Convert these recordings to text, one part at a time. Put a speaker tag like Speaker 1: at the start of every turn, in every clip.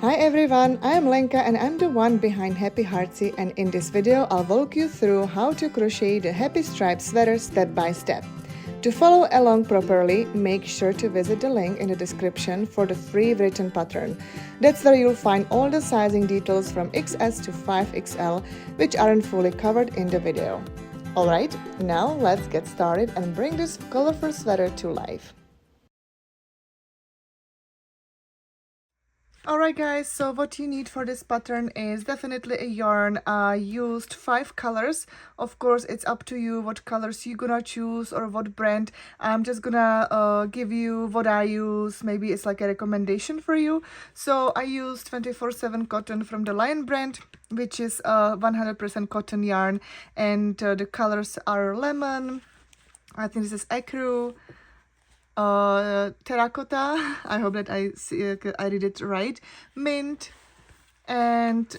Speaker 1: Hi everyone, I am Lenka and I'm the one behind Happy Heartsy, and in this video I'll walk you through how to crochet the Happy Stripe sweater step by step. To follow along properly, make sure to visit the link in the description for the free written pattern. That's where you'll find all the sizing details from XS to 5XL, which aren't fully covered in the video. Alright, now let's get started and bring this colorful sweater to life. Alright guys, so what you need for this pattern is definitely a yarn. I used 5 colors. Of course, it's up to you what colors you're gonna choose or what brand. I'm just gonna give you what I use. Maybe it's like a recommendation for you. So I used 24/7 cotton from the Lion brand, which is 100% cotton yarn, and the colors are lemon, I think this is ecru, terracotta, I hope that I read it right, mint, and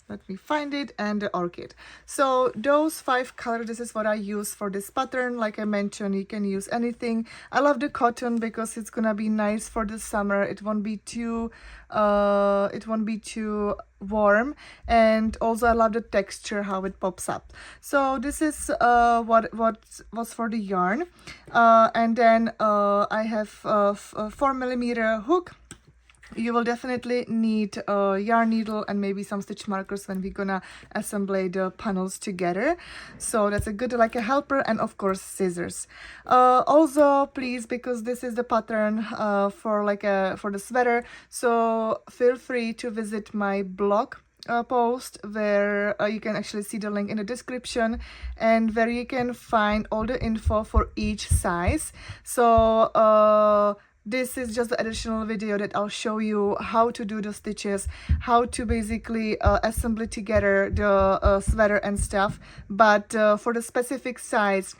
Speaker 1: let me find it, and the orchid. So those 5 colors, this is what I use for this pattern. Like I mentioned, you can use anything. I love the cotton because it's gonna be nice for the summer. It won't be too warm, and also I love the texture, how it pops up. So this is what was for the yarn, and then I have a 4mm hook. You will definitely need a yarn needle and maybe some stitch markers when we're gonna assemble the panels together. So that's a good, like a helper, and of course scissors. Also, please, because this is the pattern for the sweater, so feel free to visit my blog post where you can actually see the link in the description, and where you can find all the info for each size. So this is just the additional video that I'll show you how to do the stitches, how to basically assemble together the sweater and stuff. But for the specific size,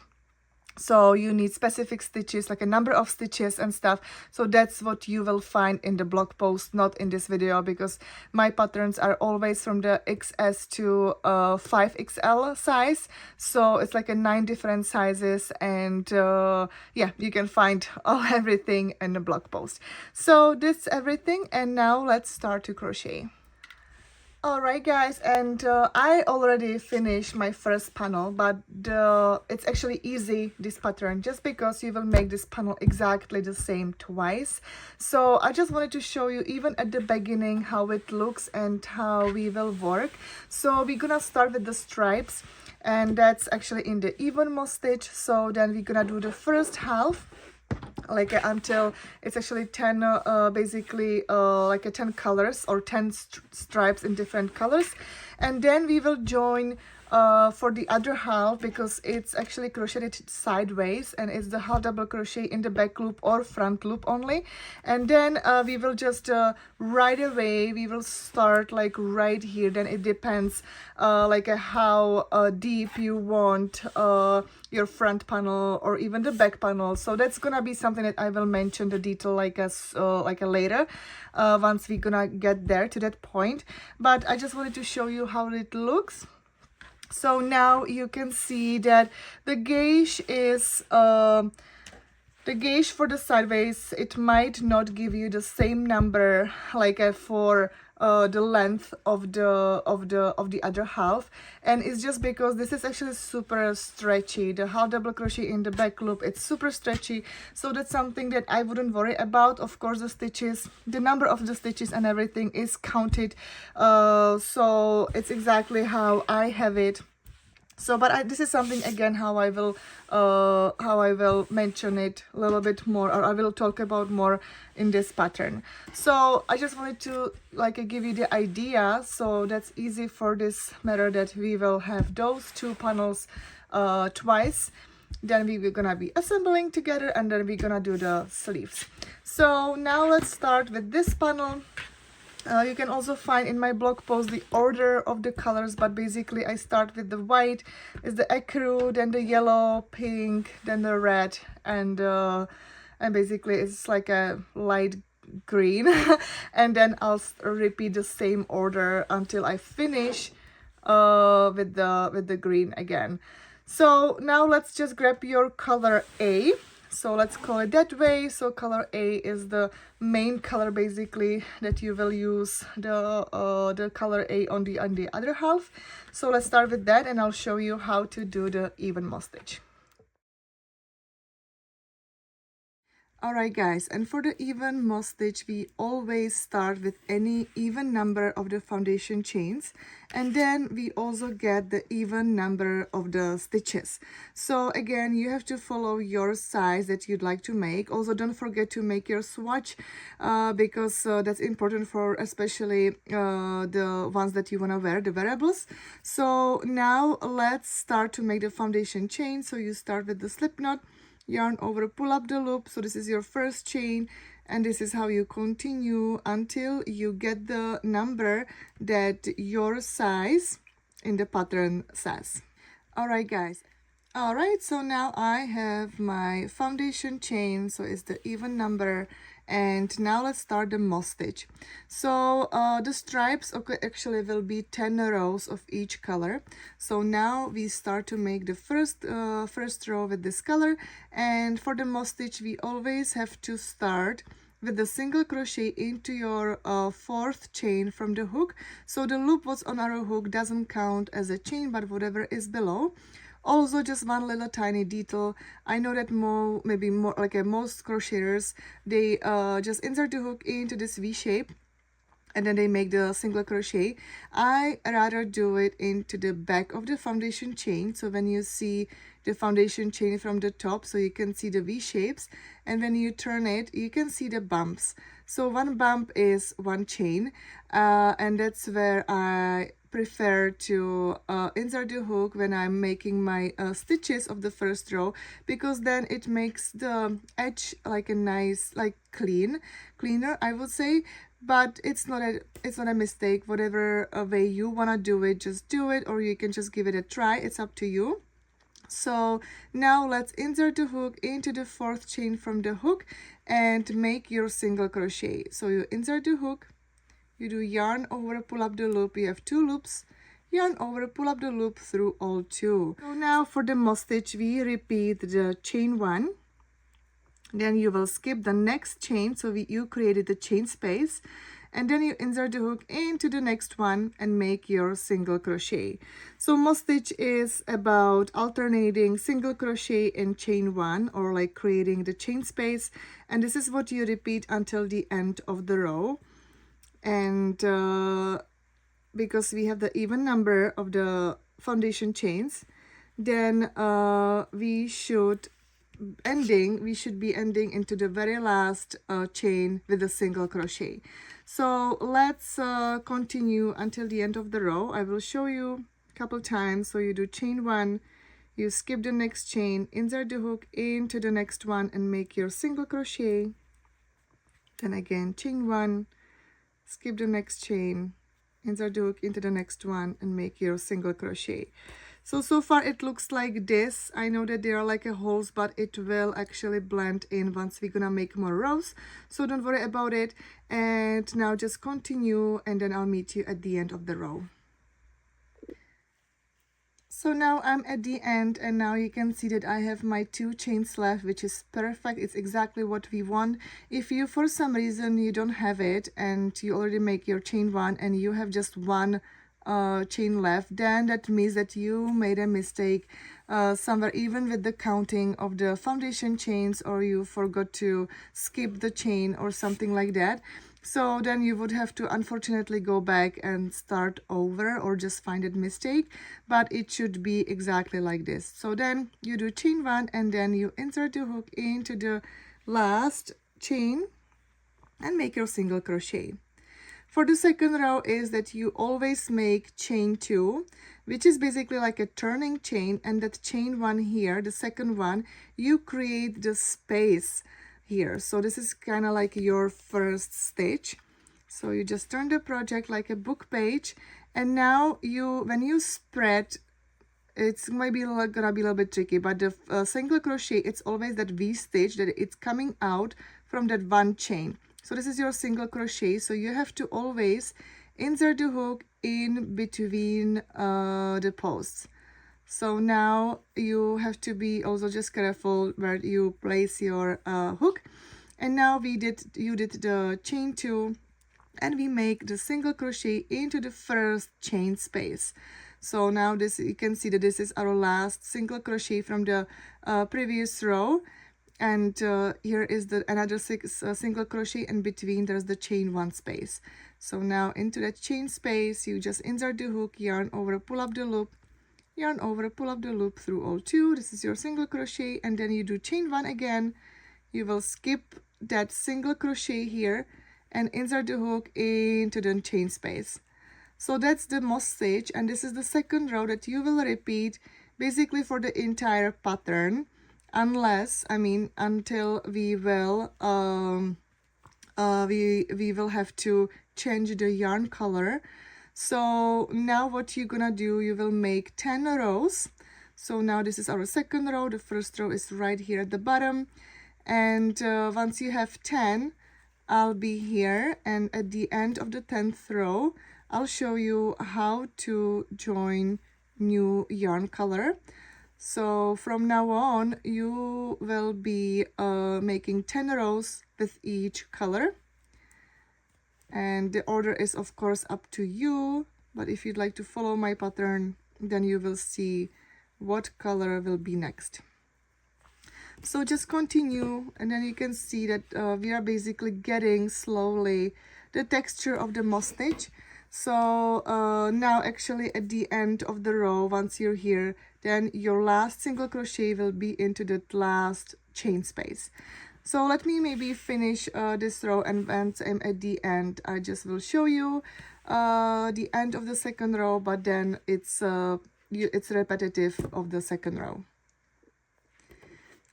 Speaker 1: so you need specific stitches, like a number of stitches and stuff. So that's what you will find in the blog post, not in this video, because my patterns are always from the XS to 5XL size. So it's like a 9 different sizes, and yeah, you can find everything in the blog post. So this is everything, and now let's start to crochet. Alright guys, and I already finished my first panel, but it's actually easy, this pattern, just because you will make this panel exactly the same twice. So I just wanted to show you even at the beginning how it looks and how we will work. So we're gonna start with the stripes, and that's actually in the evenmost stitch. So then we're gonna do the first half, like until it's actually 10 basically like a 10 colors or 10 stripes in different colors, and then we will join for the other half, because it's actually crocheted sideways, and it's the half double crochet in the back loop or front loop only. And then we will just right away we will start like right here. Then it depends like how deep you want your front panel or even the back panel. So that's gonna be something that I will mention the detail like a later, once we're gonna get there to that point. But I just wanted to show you how it looks. So now you can see that the gauge is the gauge for the sideways. It might not give you the same number like for the length of the other half, and it's just because this is actually super stretchy. The half double crochet in the back loop, it's super stretchy, so that's something that I wouldn't worry about. Of course, the stitches, the number of the stitches and everything is counted, so it's exactly how I have it. So but this is something again how I will mention it a little bit more, or I will talk about more in this pattern. So I just wanted to like give you the idea, so that's easy for this matter, that we will have those 2 panels twice. Then we're gonna be assembling together, and then we're gonna do the sleeves. So now let's start with this panel. You can also find in my blog post the order of the colors, but basically I start with the white, is the ecru, then the yellow, pink, then the red, and basically it's like a light green and then I'll repeat the same order until I finish with the green again. So now let's just grab your color A. So let's call it that way. So color A is the main color basically that you will use the color A on the other half. So let's start with that, and I'll show you how to do the even moss stitch. Alright guys, and for the even moss stitch, we always start with any even number of the foundation chains, and then we also get the even number of the stitches. So again, you have to follow your size that you'd like to make. Also, don't forget to make your swatch because that's important for especially the ones that you want to wear, the wearables. So now let's start to make the foundation chain. So you start with the slip knot, yarn over, pull up the loop. So this is your first chain, and this is how you continue until you get the number that your size in the pattern says. All right guys, all right, so now I have my foundation chain, so it's the even number. And now let's start the moss stitch. So the stripes actually will be 10 rows of each color. So now we start to make the first row with this color. And for the moss stitch, we always have to start with the single crochet into your fourth chain from the hook. So the loop what's on our hook doesn't count as a chain, but whatever is below. Also, just one little tiny detail. I know that maybe more like most crocheters, they just insert the hook into this V shape and then they make the single crochet. I rather do it into the back of the foundation chain. So when you see the foundation chain from the top, so you can see the V shapes, and when you turn it, you can see the bumps. So one bump is one chain, and that's where I prefer to insert the hook when I'm making my stitches of the first row, because then it makes the edge like a nice, like cleaner, I would say. But it's not a mistake. Whatever way you want to do it, just do it, or you can just give it a try. It's up to you. So now let's insert the hook into the fourth chain from the hook and make your single crochet. So you insert the hook, you do yarn over, pull up the loop. You have 2 loops, yarn over, pull up the loop through all 2. So now for the moss stitch, we repeat the chain 1. Then you will skip the next chain, so you created the chain space, and then you insert the hook into the next one and make your single crochet. So moss stitch is about alternating single crochet and chain 1, or like creating the chain space, and this is what you repeat until the end of the row. And because we have the even number of the foundation chains, then we should be ending into the very last chain with a single crochet. So let's continue until the end of the row. I will show you a couple times. So you do chain 1, you skip the next chain, insert the hook into the next one and make your single crochet. Then again chain 1, skip the next chain, insert the hook into the next one and make your single crochet. So far it looks like this. I know that there are like holes, but it will actually blend in once we're gonna make more rows, so don't worry about it. And now just continue, and then I'll meet you at the end of the row. So now I'm at the end, and now you can see that I have my 2 chains left, which is perfect. It's exactly what we want. If you for some reason you don't have it and you already make your chain 1 and you have just 1 chain left, then that means that you made a mistake somewhere, even with the counting of the foundation chains, or you forgot to skip the chain or something like that. So then you would have to unfortunately go back and start over, or just find a mistake, but it should be exactly like this. So then you do chain 1 and then you insert the hook into the last chain and make your single crochet. For the second row is that you always make chain 2, which is basically like a turning chain, and that chain 1 here, the second one, you create the space here. So this is kind of like your first stitch. So you just turn the project like a book page, and now when you spread, it's maybe gonna be a little bit tricky, but the single crochet, it's always that V stitch that it's coming out from that one chain. So this is your single crochet, so you have to always insert the hook in between the posts. So now you have to be also just careful where you place your hook. And now you did the chain 2, and we make the single crochet into the first chain space. So now this, you can see that this is our last single crochet from the previous row, and here is the another single crochet, and between there's the chain 1 space. So now into that chain space you just insert the hook, yarn over, pull up the loop, yarn over, pull up the loop through all 2. This is your single crochet, and then you do chain 1 again. You will skip that single crochet here and insert the hook into the chain space. So that's the moss stitch, and this is the second row that you will repeat basically for the entire pattern, unless, I mean, until we will we will have to change the yarn color. So now what you're gonna do, you will make 10 rows. So now this is our second row. The first row is right here at the bottom, and once you have 10, I'll be here, and at the end of the 10th row I'll show you how to join new yarn color. So from now on you will be making 10 rows with each color, and the order is of course up to you, but if you'd like to follow my pattern, then you will see what color will be next. So just continue, and then you can see that we are basically getting slowly the texture of the moss stitch. So now actually at the end of the row, once you're here, then your last single crochet will be into that last chain space. So let me maybe finish this row, and once I'm at the end, I just will show you the end of the second row, but then it's repetitive of the second row.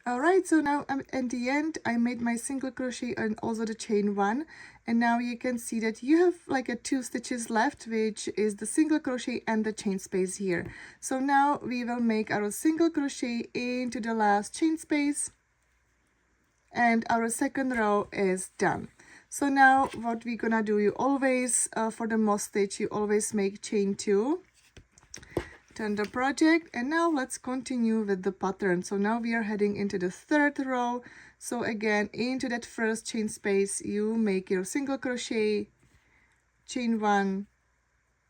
Speaker 1: Alright, so now I'm at the end. I made my single crochet and also the chain 1, and now you can see that you have like a 2 stitches left, which is the single crochet and the chain space here. So now we will make our single crochet into the last chain space, and our second row is done. So now what we're gonna do, you always for the moss stitch, you always make chain 2, turn the project, and now let's continue with the pattern. So now we are heading into the third row. So again, into that first chain space you make your single crochet, chain 1,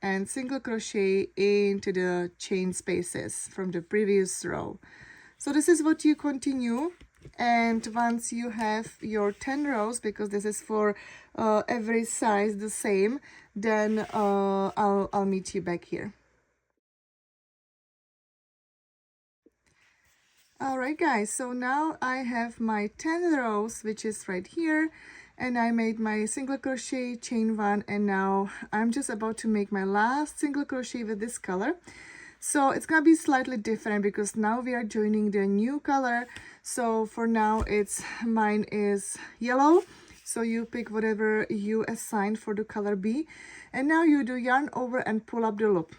Speaker 1: and single crochet into the chain spaces from the previous row. So this is what you continue, and once you have your 10 rows, because this is for every size the same, then I'll meet you back here. Alright guys, so now I have my 10 rows, which is right here, and I made my single crochet, chain 1, and now I'm just about to make my last single crochet with this color. So it's gonna be slightly different because now we are joining the new color. So for now mine is yellow, so you pick whatever you assigned for the color B, and now you do yarn over and pull up the loop.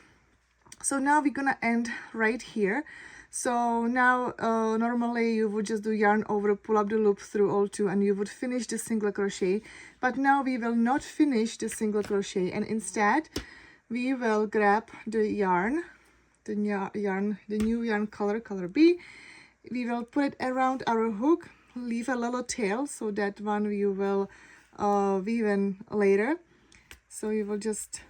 Speaker 1: So now we're gonna end right here. So now normally you would just do yarn over, pull up the loop through all 2, and you would finish the single crochet, but now we will not finish the single crochet, and instead we will grab the yarn, the new yarn color B. We will put it around our hook, leave a little tail, so that one you will weave in later. So you will just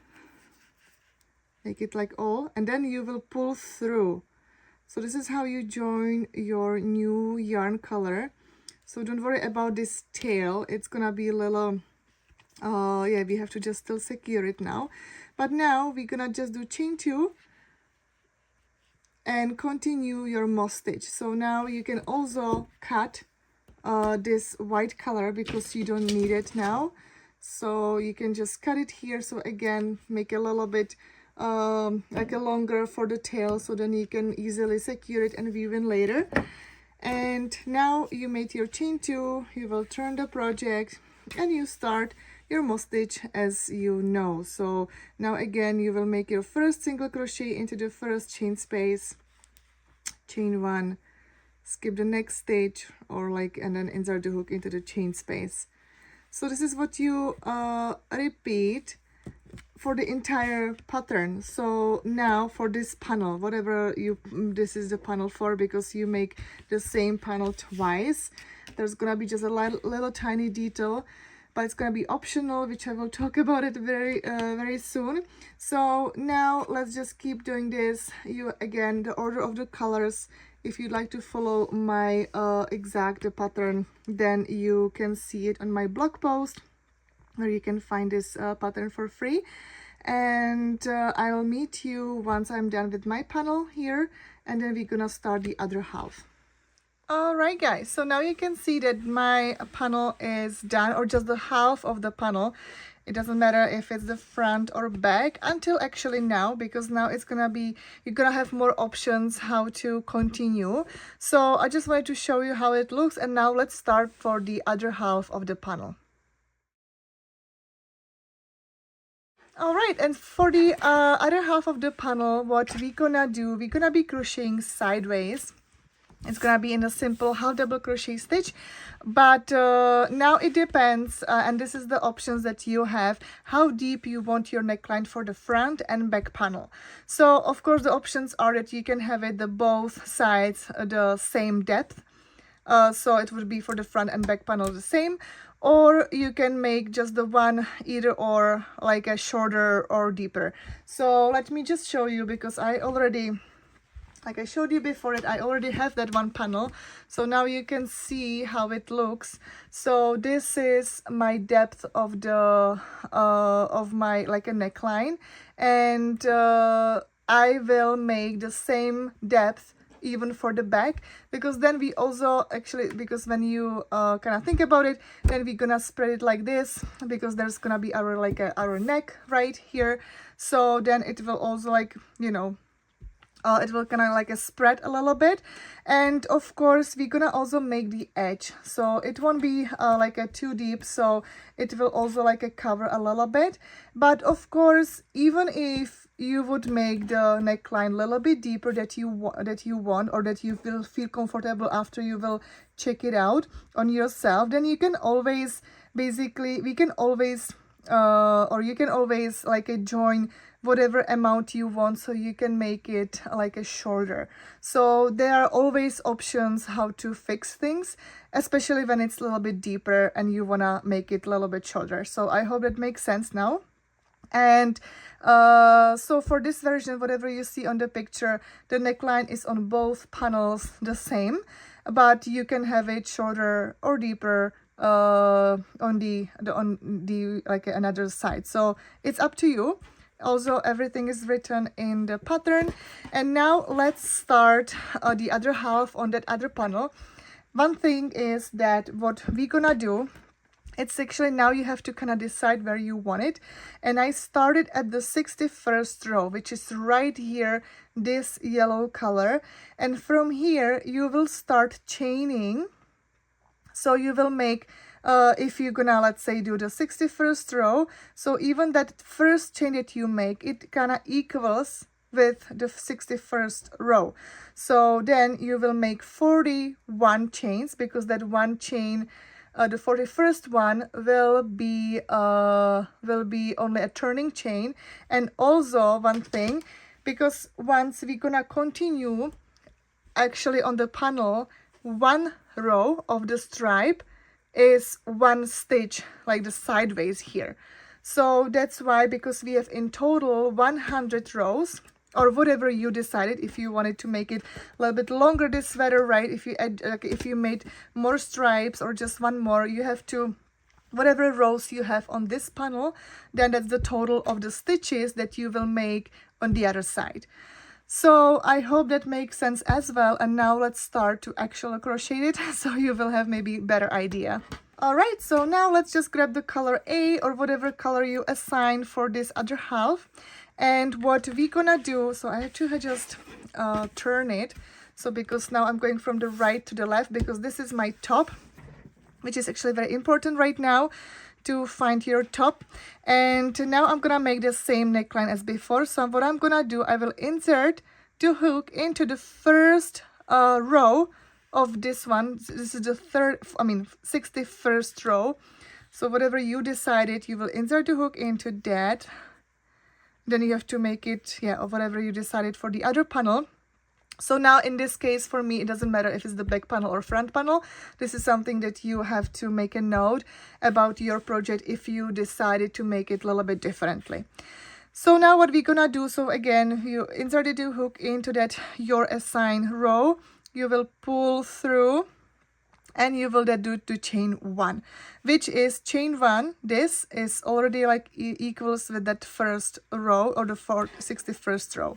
Speaker 1: make it like all, and then you will pull through. So this is how you join your new yarn color. So don't worry about this tail, it's gonna be a little yeah, we have to just still secure it now. But now we're gonna just do chain 2 and continue your moss stitch. So now you can also cut this white color because you don't need it now, so you can just cut it here. So again, make a little bit like a longer for the tail, so then you can easily secure it and weave in later. And now you made your chain 2, you will turn the project and you start your moss stitch as you know. So now again you will make your first single crochet into the first chain space, chain 1, skip the next stitch, or like, and then insert the hook into the chain space. So this is what you repeat for the entire pattern. So now for this panel, whatever you this is the panel for, because you make the same panel twice, there's gonna be just a little tiny detail, but it's gonna be optional, which I will talk about it very soon. So now let's just keep doing this. You again, the order of the colors, if you'd like to follow my exact pattern, then you can see it on my blog post, where you can find this pattern for free. And I'll meet you once I'm done with my panel here, and then we're gonna start the other half. Alright guys, so now you can see that my panel is done, or just the half of the panel. It doesn't matter if it's the front or back until actually now, because now it's gonna be, you're gonna have more options how to continue. So I just wanted to show you how it looks, and now let's start for the other half of the panel. All right, and for the other half of the panel, what we're gonna do, we're gonna be crocheting sideways. It's gonna be in a simple half double crochet stitch, but now it depends, and this is the options that you have, how deep you want your neckline for the front and back panel. So of course the options are that you can have it the both sides the same depth, so it would be for the front and back panel the same, or you can make just the one, either or, like a shorter or deeper. So let me just show you, because I already, like I showed you before, it I already have that one panel, so now you can see how it looks. So this is my depth of the of my, like a neckline, and I will make the same depth even for the back, because then we also actually, because when you kind of think about it, then we're gonna spread it like this, because there's gonna be our our neck right here. So then it will also, like, you know, it will kind of like a spread a little bit. And of course we're gonna also make the edge, so it won't be like a too deep, so it will also like a cover a little bit. But of course, even if you would make the neckline a little bit deeper that you want, or that you will feel comfortable after you will check it out on yourself, then you can always, basically we can always or you can always like join whatever amount you want, so you can make it like a shorter. So there are always options how to fix things, especially when it's a little bit deeper and you wanna make it a little bit shorter. So I hope that makes sense now. And so for this version, whatever you see on the picture, the neckline is on both panels the same, but you can have it shorter or deeper on the like another side. So it's up to you. Also, everything is written in the pattern. And now let's start the other half on that other panel. One thing is that what we're gonna do, it's actually, now you have to kind of decide where you want it. And I started at the 61st row, which is right here, this yellow color. And from here, you will start chaining. So you will make, if you're gonna, let's say, do the 61st row, so even that first chain that you make, it kind of equals with the 61st row. So then you will make 41 chains, because that one chain, the 41st one will be only a turning chain. And also one thing, because once we're gonna continue actually on the panel, one row of the stripe is one stitch, like the sideways here. So that's why, because we have in total 100 rows, or whatever you decided, if you wanted to make it a little bit longer, this sweater, right? If you add, like, if you made more stripes or just one more, you have to, whatever rows you have on this panel, then that's the total of the stitches that you will make on the other side. So I hope that makes sense as well. And now let's start to actually crochet it, so you will have maybe better idea. All right, so now let's just grab the color A, or whatever color you assign for this other half. And what we're gonna do, so I have to just turn it, so because now I'm going from the right to the left, because this is my top, which is actually very important right now to find your top. And now I'm gonna make the same neckline as before. So what I'm gonna do, I will insert the hook into the first row of this one. This is the 61st row. So whatever you decided, you will insert the hook into that. then you have to make it, yeah, or whatever you decided for the other panel. So now in this case, for me, it doesn't matter if it's the back panel or front panel. This is something that you have to make a note about your project if you decided to make it a little bit differently. So now what we're gonna do, so again, you inserted the hook into that your assigned row, you will pull through, and you will then do the chain 1, which is chain 1. This is already like equals with that first row or the 61st row.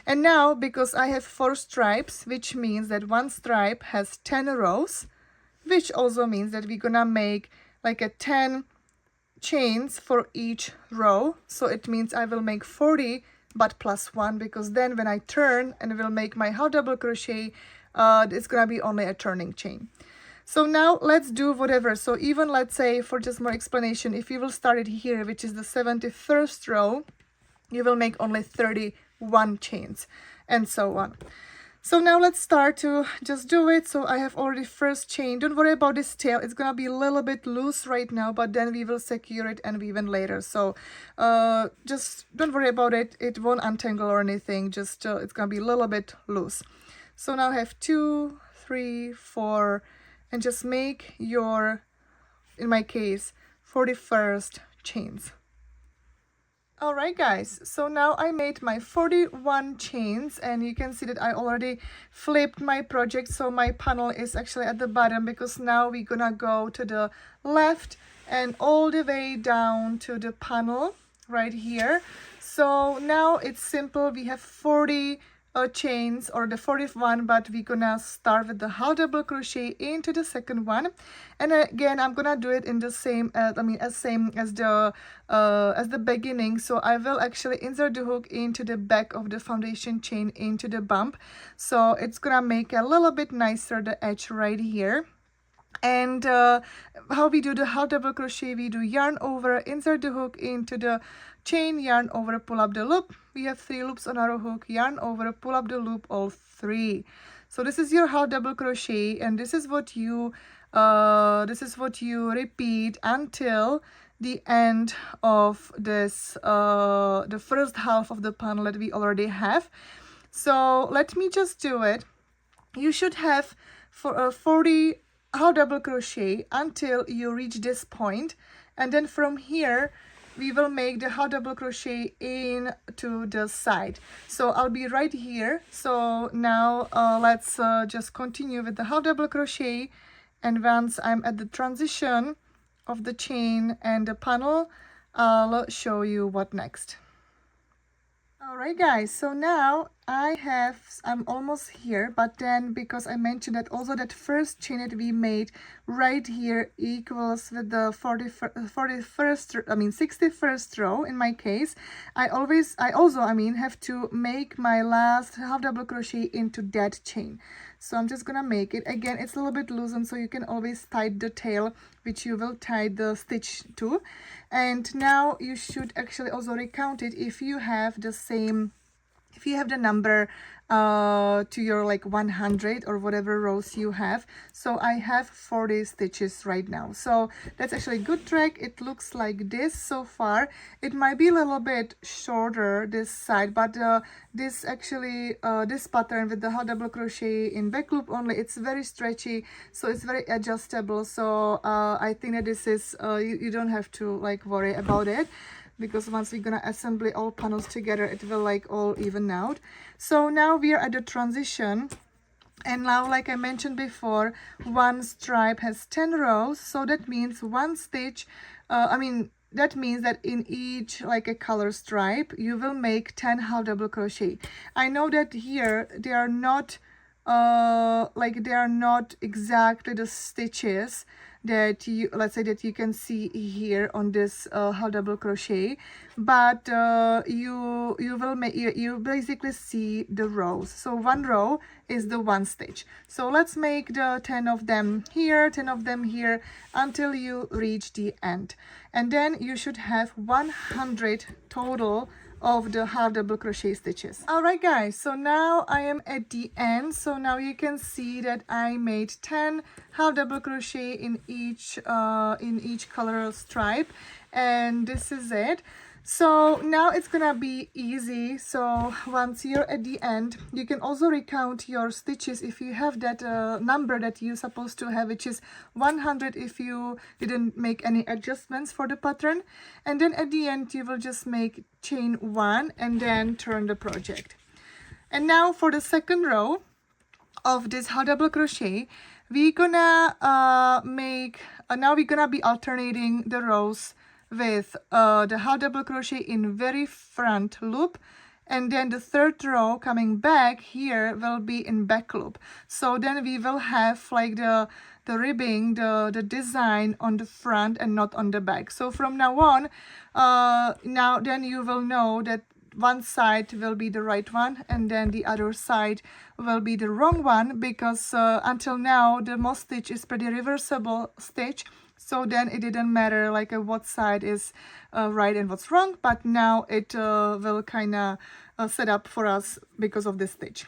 Speaker 1: And now, because I have 4 stripes, which means that one stripe has 10 rows, which also means that we're gonna make like a 10 chains for each row. So it means I will make 40 but plus 1, because then when I turn and will make my half double crochet, it's gonna be only a turning chain. So now let's do whatever. So even let's say, for just more explanation, if you will start it here, which is the 71st row, you will make only 31 chains and so on. So now let's start to just do it. So I have already first chain. Don't worry about this tail. It's gonna be a little bit loose right now, but then we will secure it and weave in later. So just don't worry about it. It won't untangle or anything. Just it's gonna be a little bit loose. So now I have 2, 3, 4, and just make your, in my case, 41st chains. Alright guys, so now I made my 41 chains, and you can see that I already flipped my project, so my panel is actually at the bottom, because now we're gonna go to the left and all the way down to the panel right here. So now it's simple. We have 40 chains, or the 41, but we're gonna start with the half double crochet into the second one, and again I'm gonna do it in the same same as the beginning. So I will actually insert the hook into the back of the foundation chain into the bump, so it's gonna make a little bit nicer the edge right here. And how we do the half double crochet, we do yarn over, insert the hook into the chain, yarn over, pull up the loop. We have 3 loops on our hook, yarn over, pull up the loop, all 3. So this is your half double crochet, and this is what you repeat until the end of this the first half of the panel that we already have. So let me just do it. You should have for 40 half double crochet until you reach this point, and then from here we will make the half double crochet in to the side. So I'll be right here. So now let's just continue with the half double crochet, and once I'm at the transition of the chain and the panel, I'll show you what next. Alright guys, so now I'm almost here, but then because I mentioned that also that first chain that we made right here equals with the 61st row in my case, I also have to make my last half double crochet into that chain. So I'm just gonna make it. Again, it's a little bit loosened, so you can always tie the tail, which you will tie the stitch to. And now you should actually also recount it if you have the same, if you have the number to your like 100 or whatever rows you have. So I have 40 stitches right now, so that's actually a good track. It looks like this so far. It might be a little bit shorter this side, but this actually this pattern with the half double crochet in back loop only, it's very stretchy, so it's very adjustable. So I think that this is you don't have to like worry about it, because once we're gonna assemble all panels together, it will like all even out. So now we are at the transition, and now like I mentioned before, one stripe has 10 rows, so that means one stitch, that means that in each like a color stripe you will make 10 half double crochet. I know that here they are not exactly the stitches that you, let's say, that you can see here on this half double crochet, but you basically see the rows. So one row is the one stitch. So let's make the 10 of them here, 10 of them here, until you reach the end, and then you should have 100 total of the half double crochet stitches. Alright guys, so now I am at the end. So now you can see that I made 10 half double crochet in each color stripe, and this is it. So now it's gonna be easy. So once you're at the end, you can also recount your stitches if you have that number that you're supposed to have, which is 100 if you didn't make any adjustments for the pattern. And then at the end you will just make chain 1 and then turn the project. And now for the second row of this half double crochet, we're gonna now we're gonna be alternating the rows with the half double crochet in very front loop, and then the third row coming back here will be in back loop. So then we will have like the ribbing, the design on the front and not on the back. So from now on, now then you will know that one side will be the right one and then the other side will be the wrong one, because until now the moss stitch is pretty reversible stitch, so then it didn't matter like what side is right and what's wrong, but now it will kind of set up for us because of this stitch.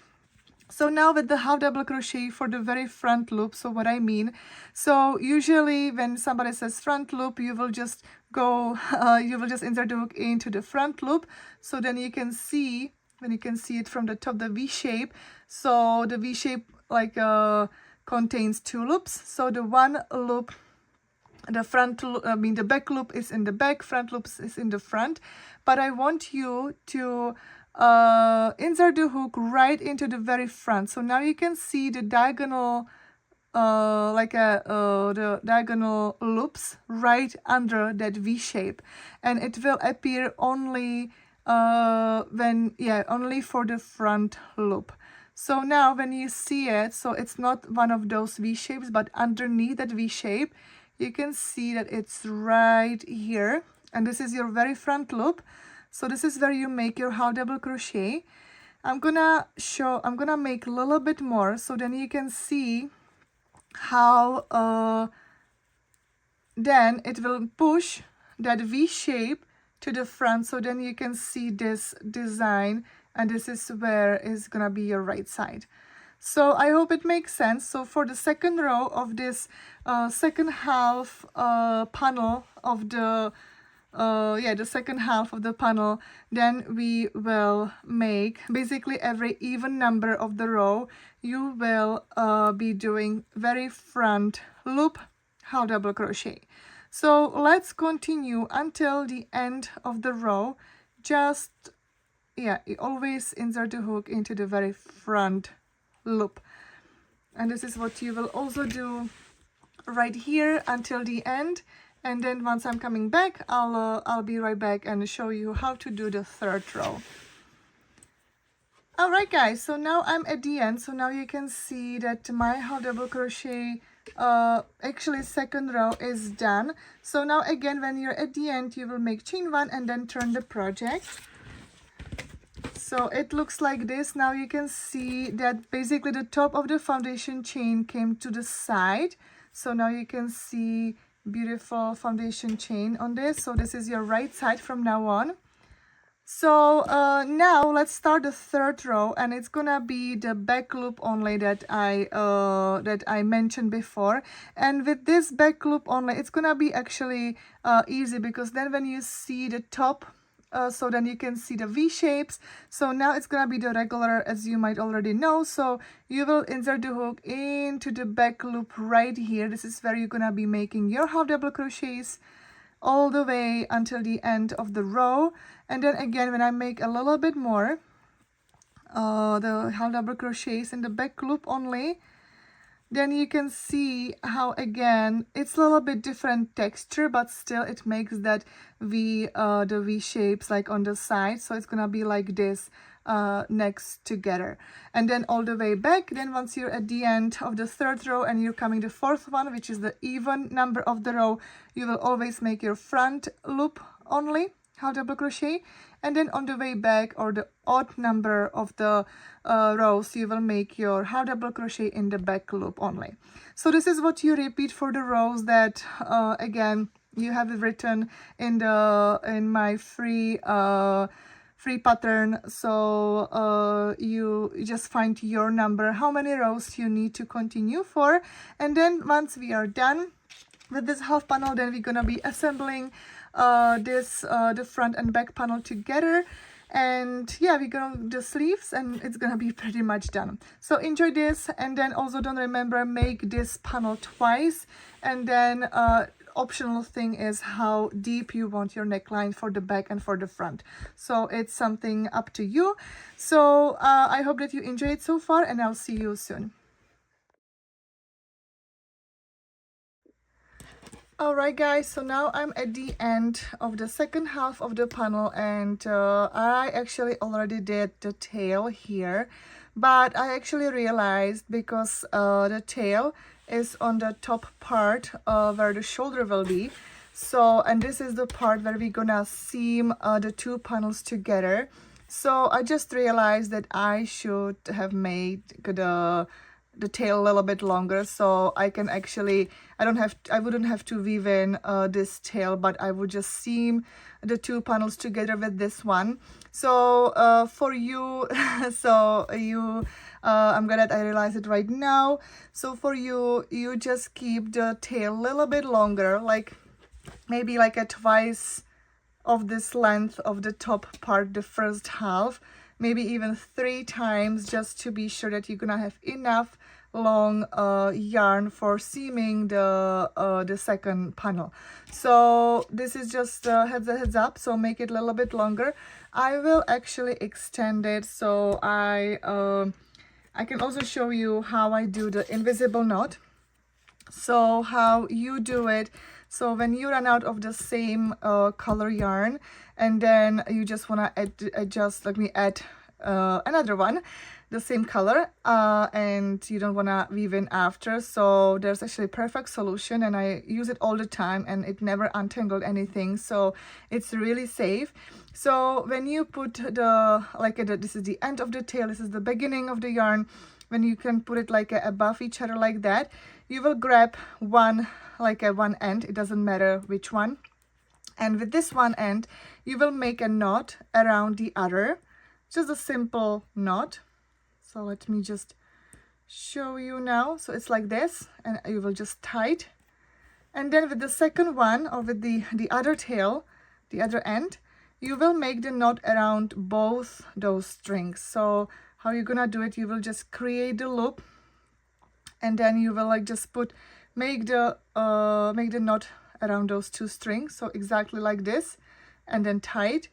Speaker 1: So now with the half double crochet for the very front loop, so what I mean, so usually when somebody says front loop, you will just go, you will just insert the hook into the front loop. So then you can see, when you can see it from the top, the V shape. So the V shape like contains 2 loops. So the one loop, the front loop, the back loop is in the back, front loop is in the front. But I want you to insert the hook right into the very front. So now you can see the diagonal the diagonal loops right under that V shape, and it will appear only only for the front loop. So now when you see it, so it's not one of those V shapes, but underneath that V shape you can see that it's right here, and this is your very front loop. So this is where you make your half double crochet. I'm gonna make a little bit more, so then you can see how then it will push that V shape to the front. So then you can see this design, and this is where is gonna be your right side. So I hope it makes sense. So for the second row of this second half panel of the the second half of the panel, then we will make basically every even number of the row. You will be doing very front loop half double crochet. So let's continue until the end of the row. Just you always insert the hook into the very front loop, and this is what you will also do right here until the end. And then once I'm coming back, I'll be right back and show you how to do the third row. All right guys, so now I'm at the end. So now you can see that my half double crochet actually second row is done. So now again, when you're at the end, you will make chain 1 and then turn the project. So it looks like this. Now you can see that basically the top of the foundation chain came to the side. So now you can see beautiful foundation chain on this. So this is your right side from now on. So now let's start the third row, and it's gonna be the back loop only that I mentioned before. And with this back loop only, it's gonna be actually easy, because then when you see the top, so then you can see the V shapes. So now it's gonna be the regular, as you might already know. So you will insert the hook into the back loop right here. This is where you're gonna be making your half double crochets all the way until the end of the row. And then again, when I make a little bit more the half double crochets in the back loop only, then you can see how again it's a little bit different texture, but still it makes that the V shapes like on the side. So it's gonna be like this next together, and then all the way back. Then once you're at the end of the third row and you're coming the fourth one, which is the even number of the row, you will always make your front loop only half double crochet, and then on the way back, or the odd number of the rows, you will make your half double crochet in the back loop only. So this is what you repeat for the rows that again you have it written in my free pattern. So you just find your number, how many rows you need to continue for. And then once we are done with this half panel, then we're gonna be assembling the front and back panel together. And yeah, we're gonna do the sleeves and it's gonna be pretty much done. So enjoy this, and then also don't remember, make this panel twice, and then optional thing is how deep you want your neckline for the back and for the front. So it's something up to you. So I hope that you enjoyed it so far, and I'll see you soon. Alright guys, so now I'm at the end of the second half of the panel, and I actually already did the tail here, but I actually realized because the tail is on the top part where the shoulder will be, so, and this is the part where we're gonna seam the two panels together. So I just realized that I should have made the tail a little bit longer, so I can actually, I wouldn't have to weave in this tail, but I would just seam the two panels together with this one. So for you, I'm glad that I realized it right now. So for you, you just keep the tail a little bit longer, like maybe like a twice of this length of the top part, the first half, maybe even 3 times, just to be sure that you're gonna have enough long yarn for seaming the second panel. So this is just heads up, so make it a little bit longer. I will actually extend it, so I can also show you how I do the invisible knot. So how you do it, so when you run out of the same color yarn, and then you just want to adjust, let me add another one, the same color, and you don't want to weave in after. So there's actually a perfect solution, and I use it all the time, and it never untangled anything, so it's really safe. So when you put the, like this is the end of the tail, this is the beginning of the yarn, when you can put it like above each other like that, you will grab one, like one end, it doesn't matter which one, and with this one end you will make a knot around the other, just a simple knot. So let me just show you now. So it's like this, and you will just tie it, and then with the second one, or with the other tail, the other end, you will make the knot around both those strings. So how you're gonna do it, you will just create the loop, and then you will like just make the knot around those 2 strings, so exactly like this, and then tie it.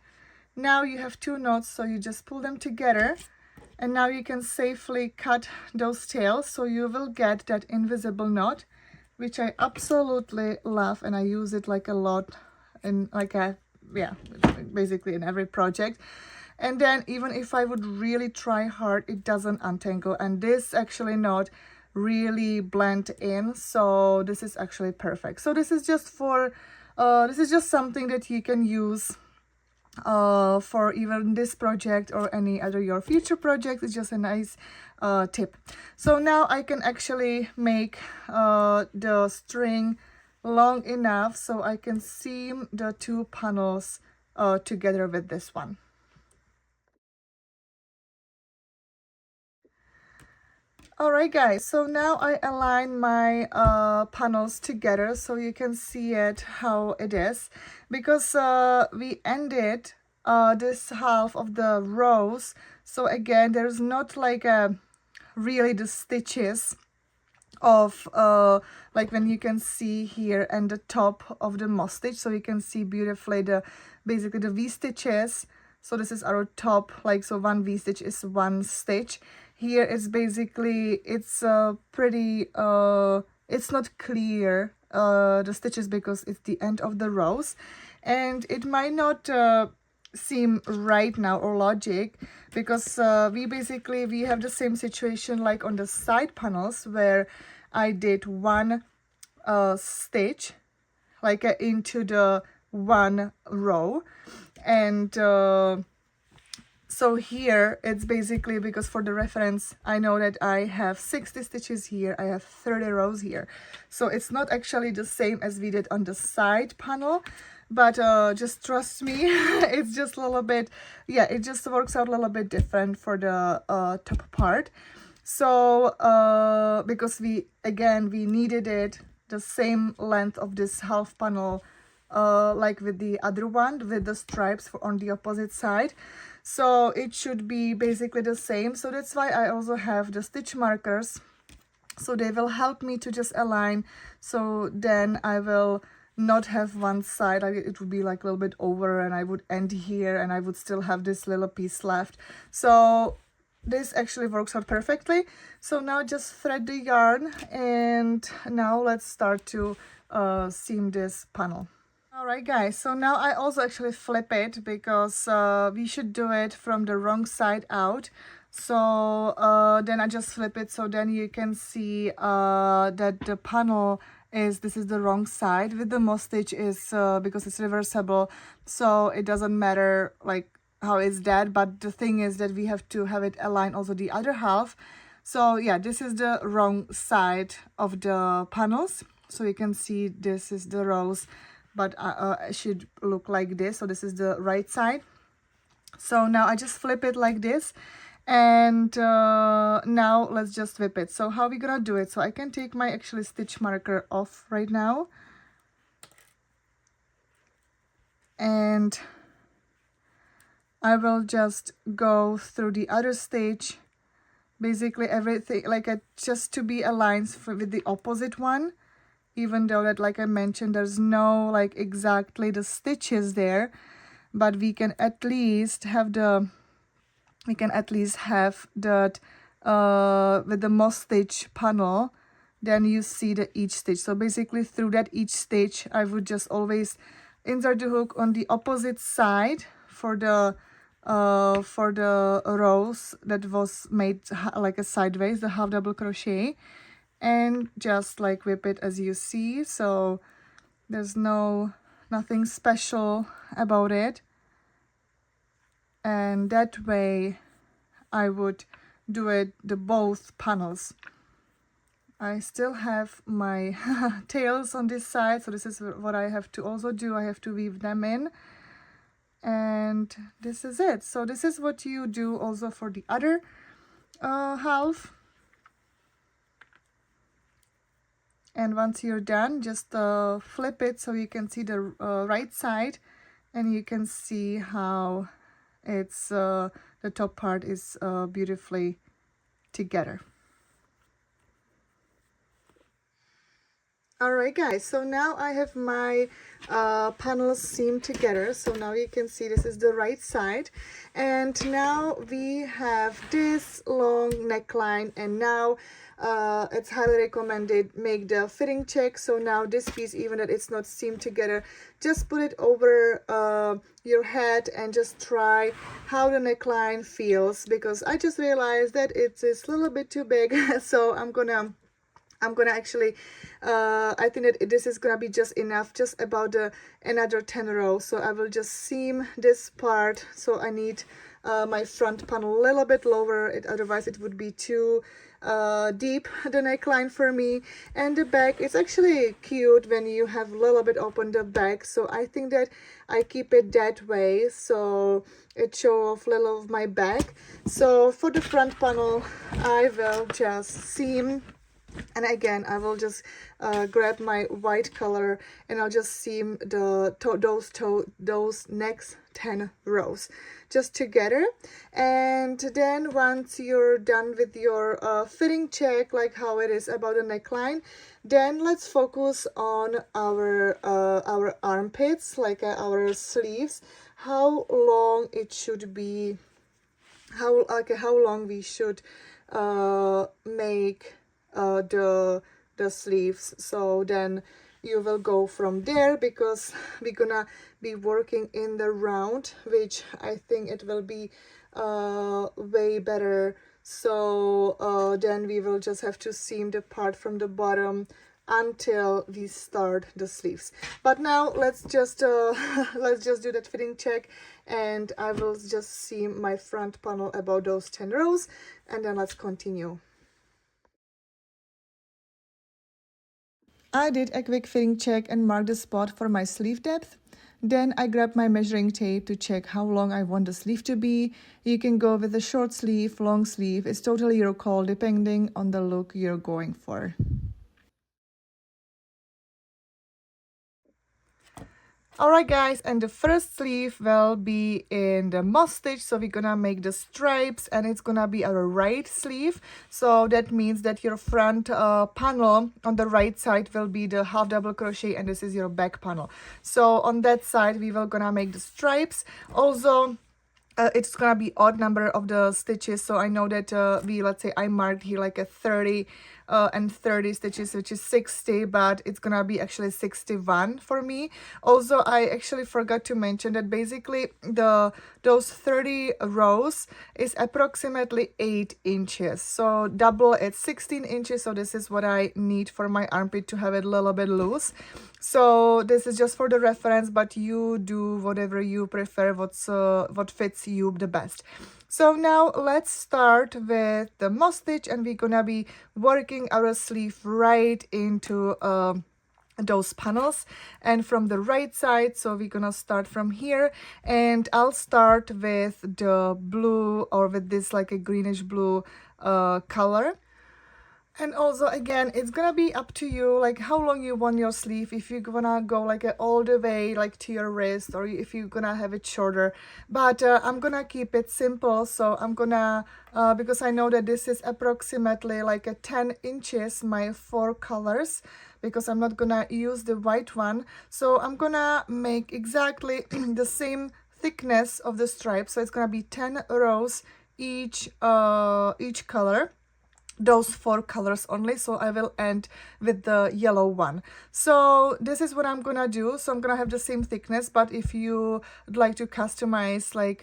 Speaker 1: Now you have 2 knots, so you just pull them together, and now you can safely cut those tails, so you will get that invisible knot, which I absolutely love, and I use it like a lot in basically in every project. And then even if I would really try hard, it doesn't untangle, and this actually knot really blend in, so this is actually perfect. So this is just for this is just something that you can use for even this project or any other your future project. It's just a nice tip. So now I can actually make the string long enough so I can seam the 2 panels together with this one. Alright guys, so now I align my panels together so you can see it how it is, because we ended this half of the rows, so again there's not like really the stitches of like when you can see here and the top of the moss stitch, so you can see beautifully basically the V stitches. So this is our top, like, so 1 V stitch is 1 stitch. Here is basically, it's pretty, it's not clear, the stitches, because it's the end of the rows, and it might not seem right now or logic, because we have the same situation like on the side panels, where I did 1 stitch like into the 1 row, and so here it's basically, because for the reference I know that I have 60 stitches here, I have 30 rows here, so it's not actually the same as we did on the side panel, but just trust me, it's just a little bit, yeah, it just works out a little bit different for the top part. So because we needed it the same length of this half panel like with the other one with the stripes on the opposite side. So it should be basically the same. So that's why I also have the stitch markers, so they will help me to just align. So then I will not have one side, like it would be like a little bit over, and I would end here and I would still have this little piece left. So this actually works out perfectly. So now just thread the yarn, and now let's start to seam this panel. All right, guys, so now I also actually flip it, because we should do it from the wrong side out. So then I just flip it, so then you can see that the panel is, this is the wrong side. With the moss stitch is because it's reversible, so it doesn't matter like how it's that, but the thing is that we have to have it align also the other half. So yeah, this is the wrong side of the panels, so you can see this is the rows, but it should look like this. So this is the right side. So now I just flip it like this, and now let's just whip it. So how we gonna do it? So I can take my actually stitch marker off right now, and I will just go through the other stage, basically everything, like just to be aligned with the opposite one, even though that, like I mentioned, there's no like exactly the stitches there, but we can at least have the, that with the moss stitch panel, then you see the each stitch. So basically through that each stitch, I would just always insert the hook on the opposite side for the rows that was made like a sideways, the half double crochet, and just like whip it as you see. So there's nothing special about it, and that way I would do it the both panels. I still have my tails on this side, so this is what I have to also do. I have to weave them in, and this is it. So this is what you do also for the other half. And once you're done, just flip it so you can see the right side, and you can see how it's the top part is beautifully together. All right, guys, so now I have my panels seamed together. So now you can see this is the right side, and now we have this long neckline, and now it's highly recommended make the fitting check. So now this piece, even that it's not seamed together, just put it over your head and just try how the neckline feels, because I just realized that it is a little bit too big. So I'm gonna actually I think that this is gonna be just enough, just about another 10 rows. So I will just seam this part. So I need my front panel a little bit lower, otherwise it would be too deep, the neckline for me. And the back, it's actually cute when you have a little bit open the back, so I think that I keep it that way, so it shows off a little of my back. So for the front panel, I will just seam. And again, I will just grab my white color, and I'll just seam those next 10 rows just together. And then once you're done with your fitting check, like how it is about the neckline, then let's focus on our armpits, like our sleeves, how long it should be, how long we should make the sleeves. So then you will go from there, because we're gonna be working in the round, which I think it will be way better. So then we will just have to seam the part from the bottom until we start the sleeves. But now let's just do that fitting check, and I will just seam my front panel about those 10 rows, and then let's continue. I did a quick fitting check and marked the spot for my sleeve depth. Then I grabbed my measuring tape to check how long I want the sleeve to be. You can go with a short sleeve, long sleeve. It's totally your call depending on the look you're going for. Alright guys, and the first sleeve will be in the moss stitch, so we're gonna make the stripes and it's gonna be our right sleeve. So that means that your front panel on the right side will be the half double crochet and this is your back panel. So on that side we will gonna make the stripes. Also it's gonna be odd number of the stitches, so I know that let's say I marked here like a 30 and 30 stitches, which is 60, but it's gonna be actually 61 for me. Also, I actually forgot to mention that basically those 30 rows is approximately 8 inches, so double it's 16 inches. So this is what I need for my armpit to have it a little bit loose. So this is just for the reference, but you do whatever you prefer, what fits you the best. So now let's start with the moss stitch and we're gonna be working our sleeve right into those panels and from the right side. So we're gonna start from here and I'll start with the blue, or with this like a greenish blue color. And also, again, it's gonna be up to you, like how long you want your sleeve. If you're gonna go like all the way like to your wrist, or if you're gonna have it shorter. But I'm gonna keep it simple. So I'm gonna, because I know that this is approximately like a 10 inches, my 4 colors, because I'm not gonna use the white one. So I'm gonna make exactly the same thickness of the stripe. So it's gonna be 10 rows each color, those 4 colors only. So I will end with the yellow one. So this is what I'm gonna do. So I'm gonna have the same thickness, but if you would like to customize like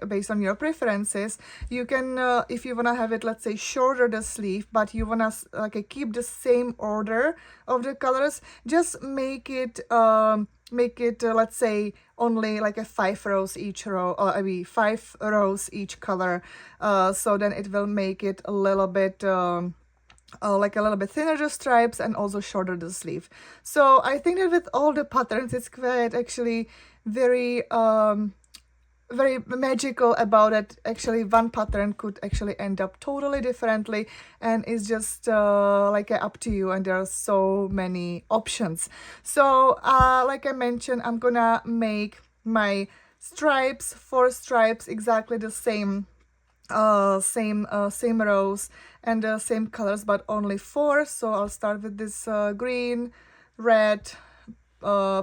Speaker 1: based on your preferences, you can if you wanna have it, let's say, shorter the sleeve, but you wanna like keep the same order of the colors, just make it let's say only like a 5 rows each row, or I mean 5 rows each color, so then it will make it a little bit like a little bit thinner the stripes and also shorter the sleeve. So I think that with all the patterns it's quite actually very very magical about it. Actually, one pattern could actually end up totally differently, and it's just like up to you, and there are so many options. So like I mentioned, I'm gonna make my stripes, 4 stripes, exactly the same same rows and the same colors, but only 4. So I'll start with this green, red,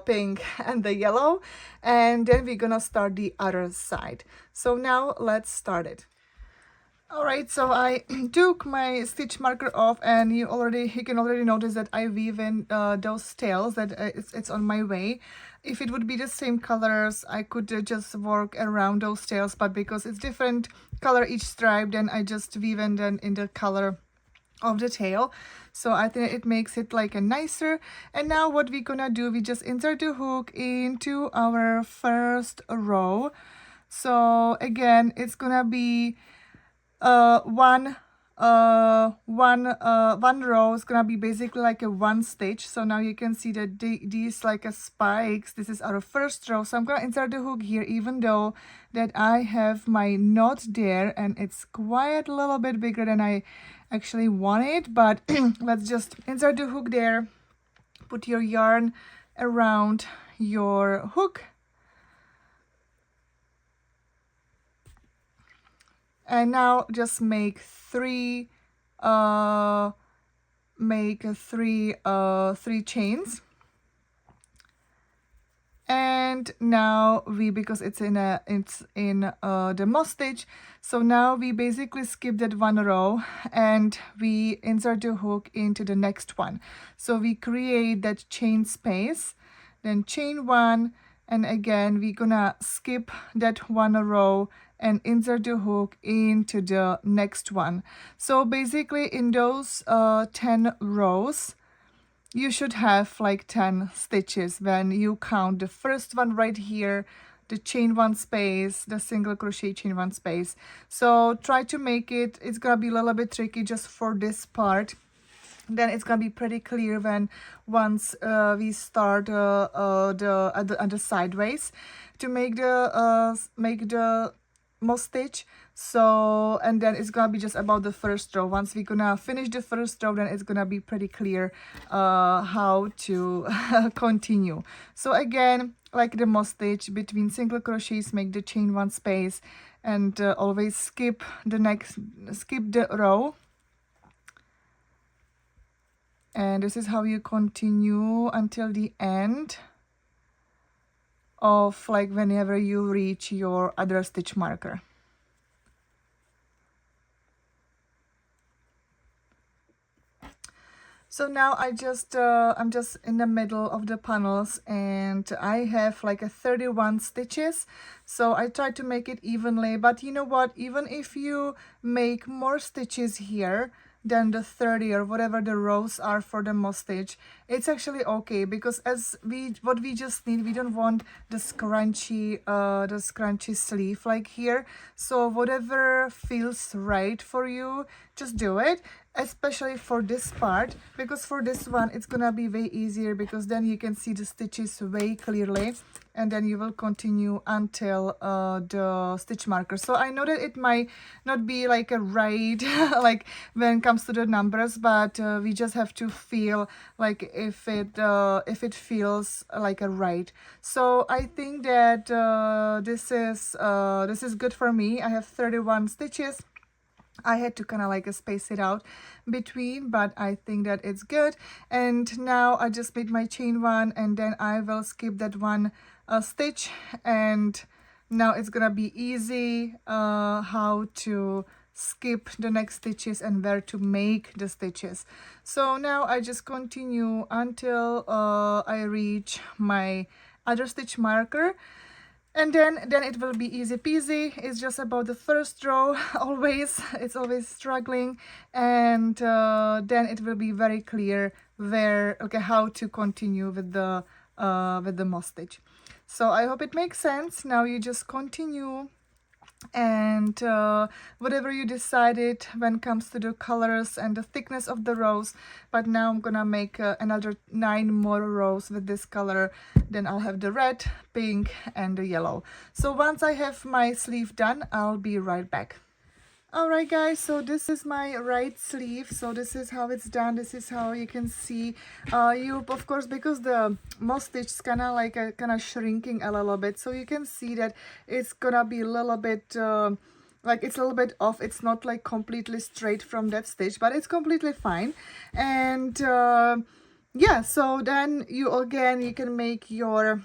Speaker 1: pink and the yellow, and then we're gonna start the other side. So now let's start it. Alright, so I took my stitch marker off, and you can already notice that I weave in those tails, that it's on my way. If it would be the same colors, I could just work around those tails, but because it's different color each stripe, then I just weave in the color of the tail. So I think it makes it like a nicer. And now what we're gonna do, we just insert the hook into our first row. So again, it's gonna be one row is gonna be basically like a 1 stitch. So now you can see that these like a spikes, this is our first row. So I'm gonna insert the hook here, even though that I have my knot there and it's quite a little bit bigger than I actually want it, but let's just insert the hook there, put your yarn around your hook, and now just make 3 3 chains. And now because it's in the moss stitch, so now we basically skip that 1 row and we insert the hook into the next one. So we create that chain space, then chain 1, and again we're gonna skip that 1 row and insert the hook into the next one. So basically in those 10 rows, you should have like 10 stitches when you count the first one right here, the chain 1 space, the single crochet chain 1 space. So try to make it, it's gonna be a little bit tricky just for this part. Then it's gonna be pretty clear when once we start the sideways to make the moss stitch. So, and then it's gonna be just about the first row. Once we're gonna finish the first row, then it's gonna be pretty clear how to continue. So again, like the moss stitch, between single crochets make the chain 1 space, and always skip the row. And this is how you continue until the end of, like, whenever you reach your other stitch marker. So now I'm just in the middle of the panels, and I have like a 31 stitches. So I try to make it evenly, but you know what, even if you make more stitches here than the 30 or whatever the rows are for the moss stitch, it's actually okay, because what we just need, we don't want the scrunchy sleeve like here. So whatever feels right for you, just do it, especially for this part, because for this one it's gonna be way easier, because then you can see the stitches way clearly, and then you will continue until the stitch marker. So I know that it might not be like a right like when it comes to the numbers, but we just have to feel like if it feels like a right. So I think that this is good for me. I have 31 stitches. I had to kind of like space it out between, but I think that it's good. And now I just made my chain 1, and then I will skip that 1 stitch, and now it's gonna be easy how to skip the next stitches and where to make the stitches. So now I just continue until I reach my other stitch marker. And then it will be easy peasy. It's just about the first row always. It's always struggling, and then it will be very clear how to continue with the moss stitch. So I hope it makes sense. Now you just continue, and whatever you decided when it comes to the colors and the thickness of the rows. But now I'm gonna make another 9 more rows with this color. Then I'll have the red, pink, and the yellow. So once I have my sleeve done, I'll be right back. Alright guys, so this is my right sleeve. So this is how it's done. This is how you can see. You, of course, because the moss stitch is kind of shrinking a little bit, so you can see that it's gonna be a little bit like it's a little bit off. It's not like completely straight from that stitch, but it's completely fine. And yeah, so then you can make your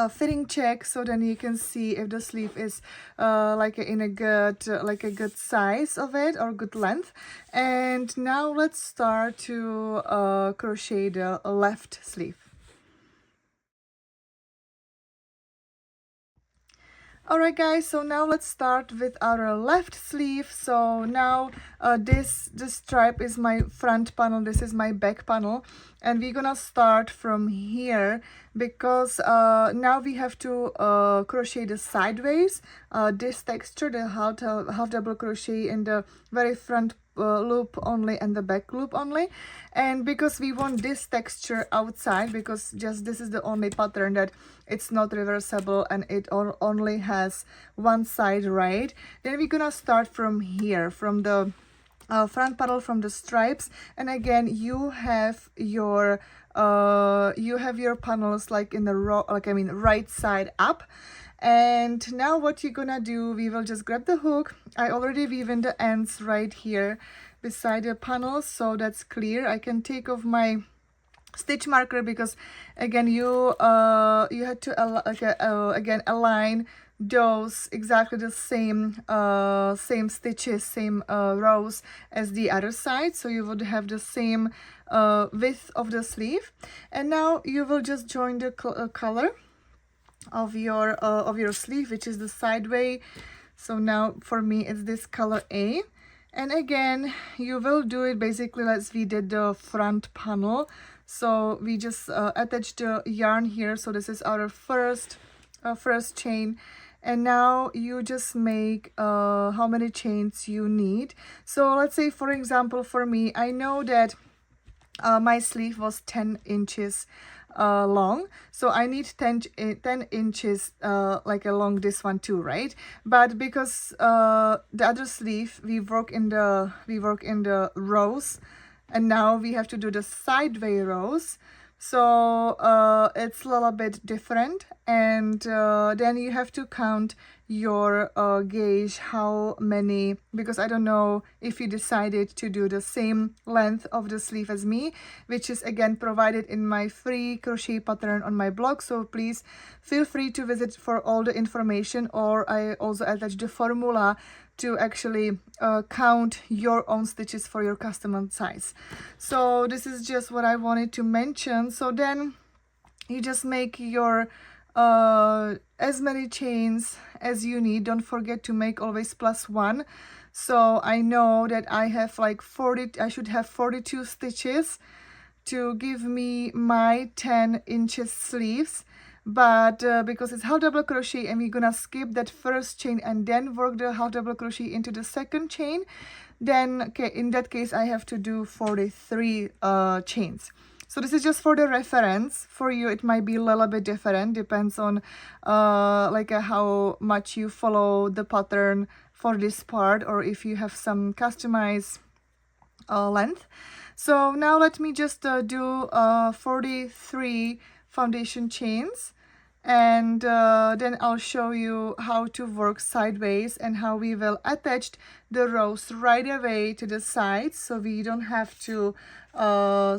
Speaker 1: fitting check, so then you can see if the sleeve is like a good size of it, or good length. And now let's start to crochet the left sleeve. Alright guys, so now let's start with our left sleeve. So now this stripe is my front panel, this is my back panel, and we're gonna start from here, because now we have to crochet the sideways, this texture, the half double crochet in the very front loop only and the back loop only. And because we want this texture outside, because just this is the only pattern that it's not reversible and it only has one side right, then we're gonna start from here, from the front panel, from the stripes. And again, you have your panels like in the right side up. And now what you're gonna do, we will just grab the hook. I already weave in the ends right here beside the panels, so that's clear. I can take off my stitch marker, because again you had to again align those exactly the same stitches, same rows as the other side, so you would have the same width of the sleeve. And now you will just join the color of your sleeve, which is the sideway. So now for me it's this color A. And again, you will do it basically as we did the front panel. So we just attach the yarn here. So this is our first chain. And now you just make how many chains you need. So let's say, for example, for me, I know that my sleeve was 10 inches long, so I need 10 inches like along this one too, right? But because the other sleeve we work in the rows, and now we have to do the sideway rows. So it's a little bit different, and then you have to count your gauge how many, because I don't know if you decided to do the same length of the sleeve as me, which is again provided in my free crochet pattern on my blog. So please feel free to visit for all the information, or I also attach the formula to actually count your own stitches for your custom size. So this is just what I wanted to mention. So then you just make your as many chains as you need. Don't forget to make always +1. So I know that I have like 40, I should have 42 stitches to give me my 10 inches sleeves. But because it's half double crochet and we're gonna skip that first chain and then work the half double crochet into the second chain, then okay, in that case I have to do 43 chains. So this is just for the reference. For you it might be a little bit different, depends on how much you follow the pattern for this part, or if you have some customized length. So now let me just do 43 foundation chains, and then I'll show you how to work sideways and how we will attach the rows right away to the sides, so we don't have to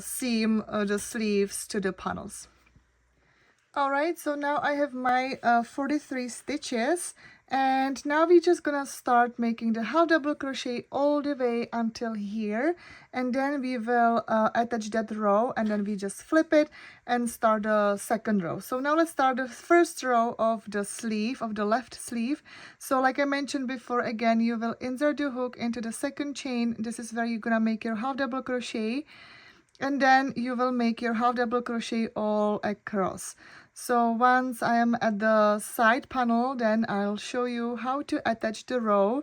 Speaker 1: seam the sleeves to the panels. Alright, so now I have my 43 stitches, and now we're just gonna start making the half double crochet all the way until here, and then we will attach that row, and then we just flip it and start the second row. So now let's start the first row of the sleeve, of the left sleeve. So like I mentioned before, again, you will insert the hook into the second chain. This is where you're gonna make your half double crochet, and then you will make your half double crochet all across. So once I am at the side panel, then I'll show you how to attach the row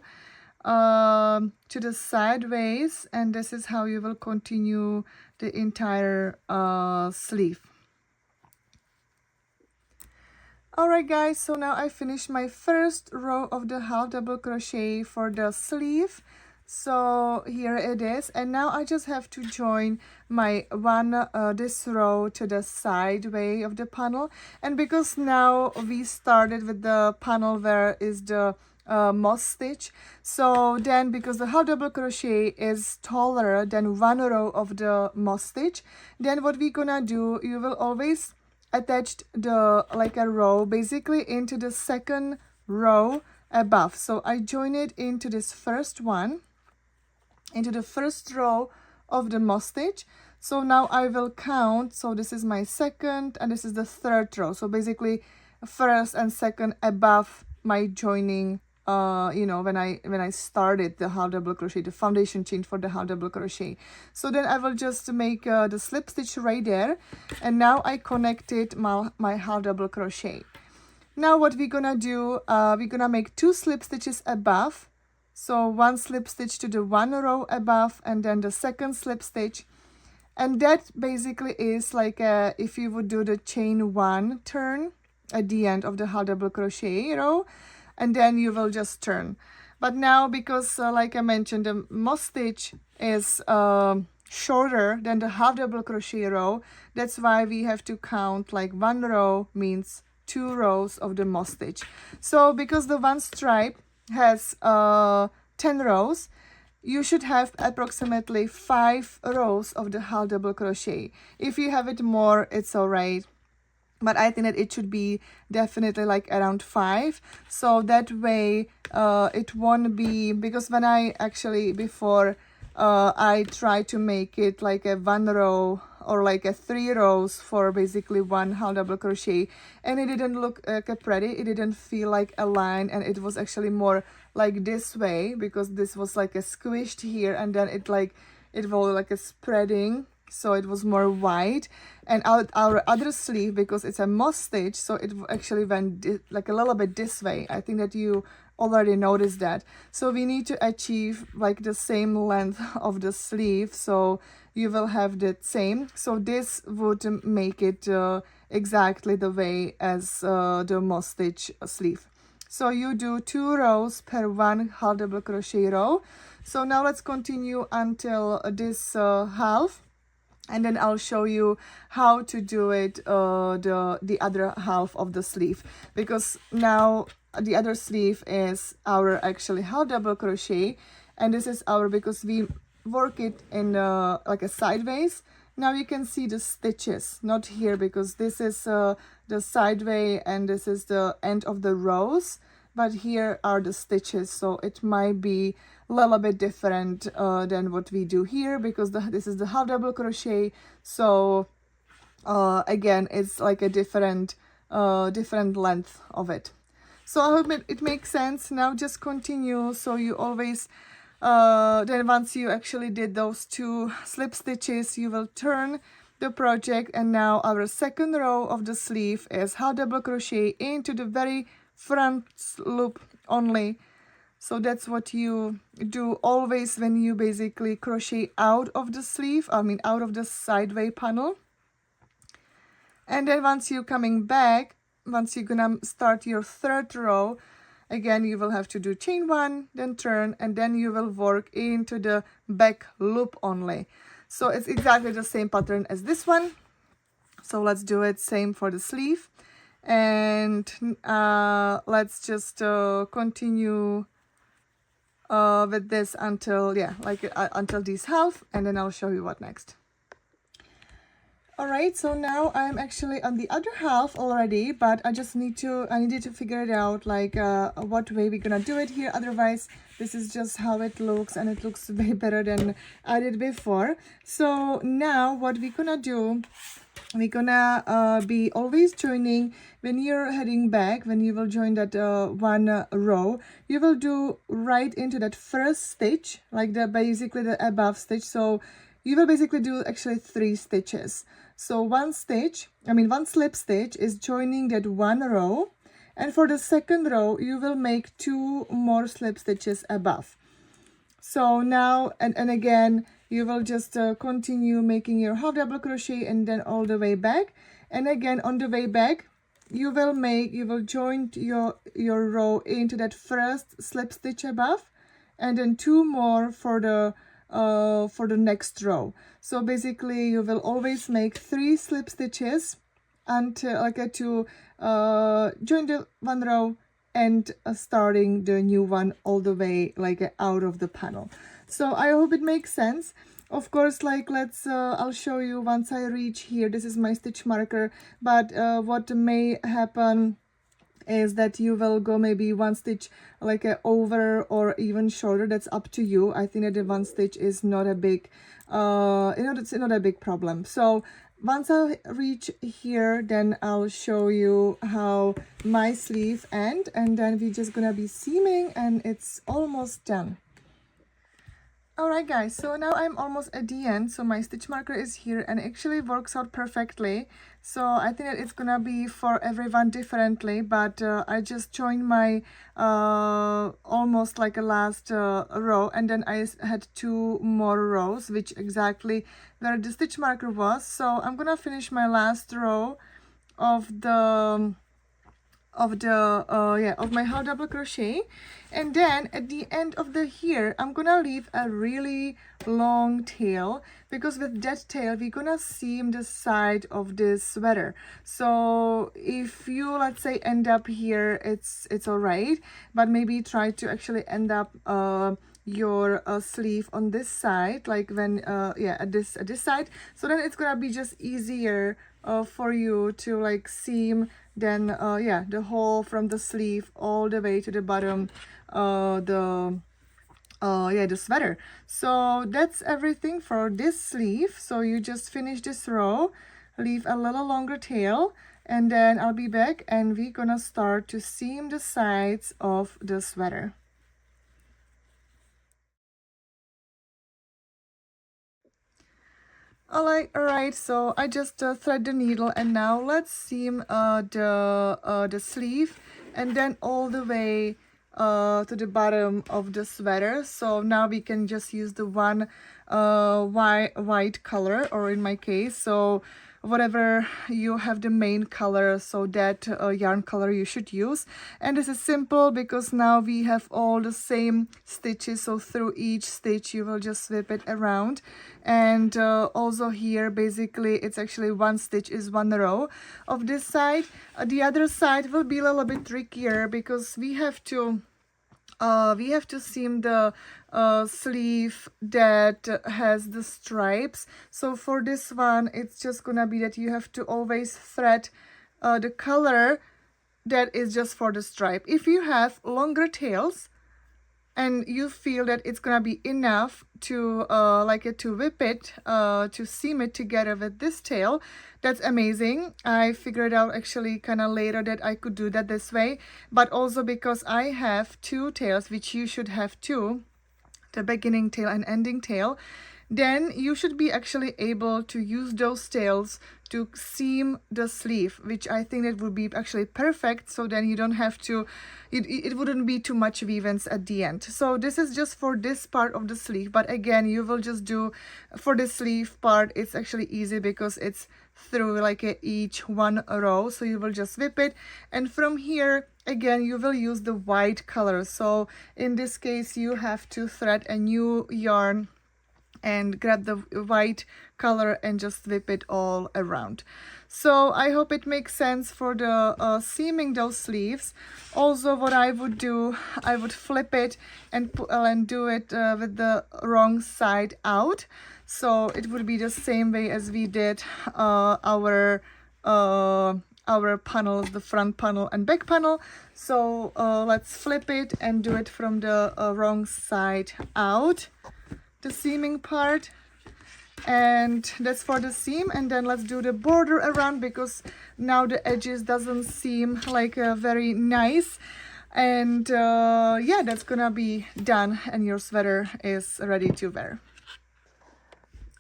Speaker 1: to the sideways, and this is how you will continue the entire sleeve. Alright guys, so now I finished my first row of the half double crochet for the sleeve. So here it is, and now I just have to join my this row to the side way of the panel. And because now we started with the panel where is the moss stitch, so then because the half double crochet is taller than one row of the moss stitch, then what we're gonna do, you will always attach the a row basically into the second row above. So I join it into this first one, into the first row of the moss stitch. So now I will count. So this is my second and this is the third row. So basically first and second above my joining when I started the half double crochet, the foundation chain for the half double crochet. So then I will just make the slip stitch right there, and now I connected my half double crochet. Now what we're gonna do, we're gonna make 2 slip stitches above. So 1 slip stitch to the 1 row above, and then the second slip stitch. And that basically is like if you would do the chain 1 turn at the end of the half double crochet row, and then you will just turn. But now because like I mentioned, the moss stitch is shorter than the half double crochet row, that's why we have to count like 1 row means 2 rows of the moss stitch. So because the one stripe has 10 rows, you should have approximately 5 rows of the half double crochet. If you have it more, it's all right, but I think that it should be definitely like around 5. So that way it won't be, because when I actually before I tried to make it like a 1 row or like a 3 rows for basically 1 half double crochet, and it didn't look pretty, it didn't feel like a line, and it was actually more like this way, because this was like a squished here, and then it was like a spreading, so it was more wide. And our other sleeve, because it's a moss stitch, so it actually went like a little bit this way. I think that you already noticed that. So we need to achieve like the same length of the sleeve, so you will have the same. So this would make it exactly the way as the moss stitch sleeve. So you do 2 rows per 1 half double crochet row. So now let's continue until this half. and then I'll show you how to do it the other half of the sleeve, because now the other sleeve is our actually half double crochet, and this is our, because we work it in like a sideways. Now you can see the stitches, not here, because this is the sideway and this is the end of the rows, but here are the stitches, so it might be a little bit different than what we do here, because this is the half double crochet. So again, it's like a different length of it. So I hope it makes sense. Now just continue, so you always then once you actually did those 2 slip stitches, you will turn the project, and now our second row of the sleeve is half double crochet into the very front loop only. So that's what you do always when you basically crochet out of the sleeve, out of the sideway panel. And then once you're coming back, once you're gonna start your third row, again you will have to do chain 1, then turn, and then you will work into the back loop only. So it's exactly the same pattern as this one. So let's do it same for the sleeve, and let's just continue with this until until this half, and then I'll show you what next. Alright, so now I'm actually on the other half already, but I needed to figure it out, like what way we're gonna do it here. Otherwise, this is just how it looks, and it looks way better than I did before. So now what we're gonna do, we're gonna be always joining when you're heading back. When you will join that one row, you will do right into that first stitch, like basically the above stitch. So you will basically do actually 3 stitches. So one slip stitch is joining that one row, and for the second row you will make 2 more slip stitches above. So now and again you will just continue making your half double crochet, and then all the way back, and again on the way back you will join your row into that first slip stitch above, and then 2 more for the next row. So basically you will always make 3 slip stitches until to join the one row and starting the new one all the way out of the panel. So I hope it makes sense. Of course, I'll show you once I reach here. This is my stitch marker, but what may happen is that you will go maybe 1 stitch over or even shorter. That's up to you. I think that the 1 stitch is not a big it's not a big problem. So once I reach here, then I'll show you how my sleeve end, and then we're just gonna be seaming, and it's almost done. Alright guys, so now I'm almost at the end. So my stitch marker is here, and it actually works out perfectly. So I think that it's gonna be for everyone differently, but I just joined my almost like a last row, and then I had 2 more rows, which exactly where the stitch marker was. So I'm gonna finish my last row of my half double crochet, and then at the end of the here I'm gonna leave a really long tail, because with that tail we're gonna seam the side of this sweater. So if you, let's say, end up here, it's all right, but maybe try to actually end up your sleeve on this side, like when at this side, so then it's gonna be just easier for you to seam then the hole from the sleeve all the way to the bottom the sweater. So that's everything for this sleeve. So you just finish this row, leave a little longer tail, and then I'll be back and we're gonna start to seam the sides of the sweater. Alright, so I just thread the needle, and now let's seam the sleeve, and then all the way to the bottom of the sweater. So now we can just use the one white color, or in my case, so whatever you have the main color, so that yarn color you should use. And this is simple because now we have all the same stitches, so through each stitch you will just whip it around. And also here basically it's actually one stitch is one row of this side. The other side will be a little bit trickier because we have to seam the sleeve that has the stripes. So for this one it's just gonna be that you have to always thread the color that is just for the stripe. If you have longer tails and you feel that it's gonna be enough to to whip it, to seam it together with this tail, that's amazing. I figured out actually kind of later that I could do that this way, but also because I have two tails, which you should have too, the beginning tail and ending tail, then you should be actually able to use those tails to seam the sleeve, which I think that would be actually perfect. So then you don't have to, it wouldn't be too much weave-ins at the end. So this is just for this part of the sleeve, but again you will just do for the sleeve part, it's actually easy because it's through like each one row, so you will just whip it, and from here again you will use the white color. So in this case you have to thread a new yarn and grab the white color and just whip it all around. So I hope it makes sense for the seaming those sleeves. Also what I would do, I would flip it and do it with the wrong side out. So it would be the same way as we did our panels, the front panel and back panel. So let's flip it and do it from the wrong side out, the seaming part, and that's for the seam. And then let's do the border around because now the edges doesn't seem like very nice. And yeah, that's gonna be done and your sweater is ready to wear.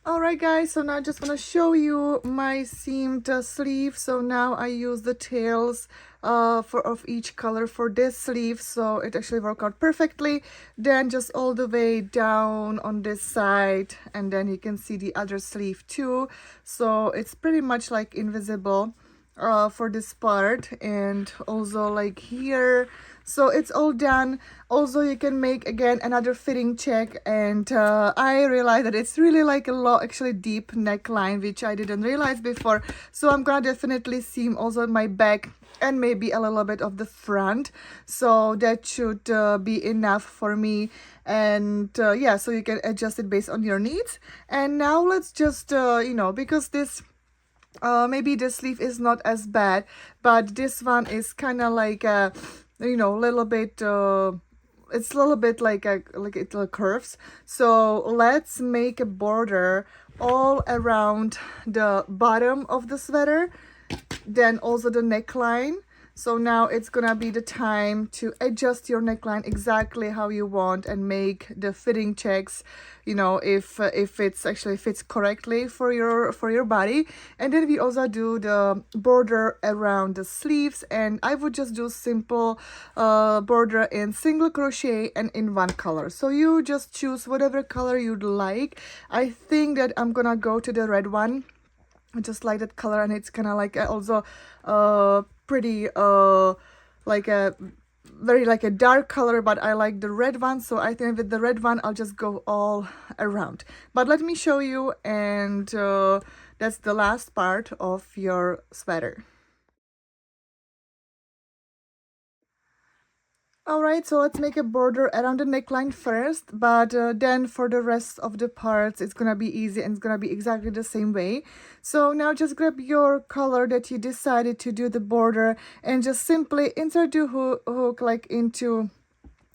Speaker 1: Alright guys, so now I just want to show you my seamed sleeve. So now I use the tails of each color for this sleeve, so it actually worked out perfectly. Then just all the way down on this side, and then you can see the other sleeve too. So it's pretty much like invisible for this part, and also like here. So it's all done. Also you can make again another fitting check, and I realized that it's really like a lot actually deep neckline, which I didn't realize before. So I'm gonna definitely seam also my back and maybe a little bit of the front, so that should be enough for me. And yeah, so you can adjust it based on your needs. And now let's just you know, because this maybe the sleeve is not as bad, but this one is kind of like a, you know, little bit it's a little bit like it curves. So let's make a border all around the bottom of the sweater, then also the neckline. So now it's gonna be the time to adjust your neckline exactly how you want and make the fitting checks, you know, if it's actually fits correctly for your body. And then we also do the border around the sleeves, and I would just do simple border in single crochet and in one color. So you just choose whatever color you'd like. I think that I'm gonna go to the red one. I just like that color, and it's kind of like also pretty like a very like a dark color, but I like the red one. So I think with the red one I'll just go all around. But let me show you, and that's the last part of your sweater. Alright, so let's make a border around the neckline first, but then for the rest of the parts it's gonna be easy and it's gonna be exactly the same way. So now just grab your color that you decided to do the border and just simply insert the hook like into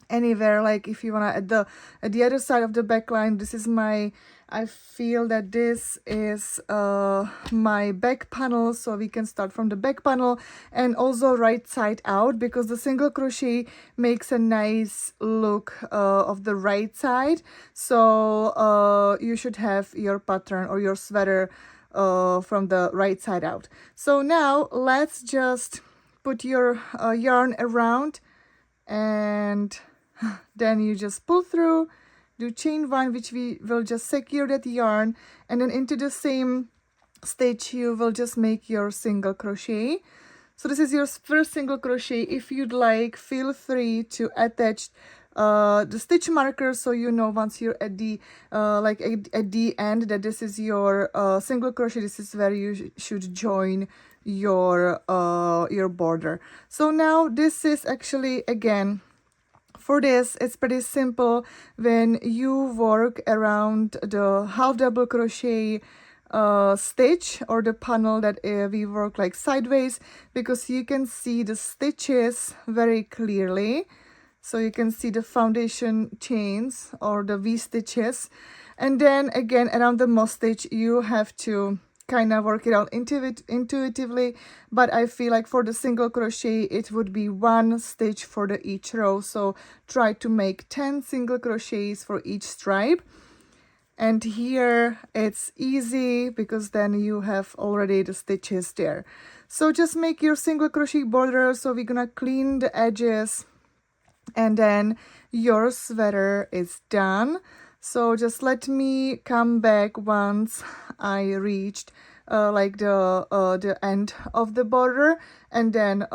Speaker 1: anywhere, like if you want to at the other side of the back line. This is my, I feel that this is my back panel, so we can start from the back panel, and also right side out, because the single crochet makes a nice look of the right side. So you should have your pattern or your sweater from the right side out. So now let's just put your yarn around, and then you just pull through, do chain one, which we will just secure that yarn, and then into the same stitch, you will just make your single crochet. So this is your first single crochet. If you'd like, feel free to attach the stitch marker, so you know once you're at the at the end that this is your single crochet. This is where you should join your border. So now this is actually, again, for this, it's pretty simple. When you work around the half double crochet stitch or the panel that we work like sideways, because you can see the stitches very clearly. So you can see the foundation chains or the V stitches. And then again, around the moss stitch, you have to kind of work it out intuitively, but I feel like for the single crochet it would be 1 stitch for the each row. So try to make 10 single crochets for each stripe. And here it's easy because then you have already the stitches there. So just make your single crochet border. So we're gonna clean the edges, and then your sweater is done. So just let me come back once I reached like the end of the border, and then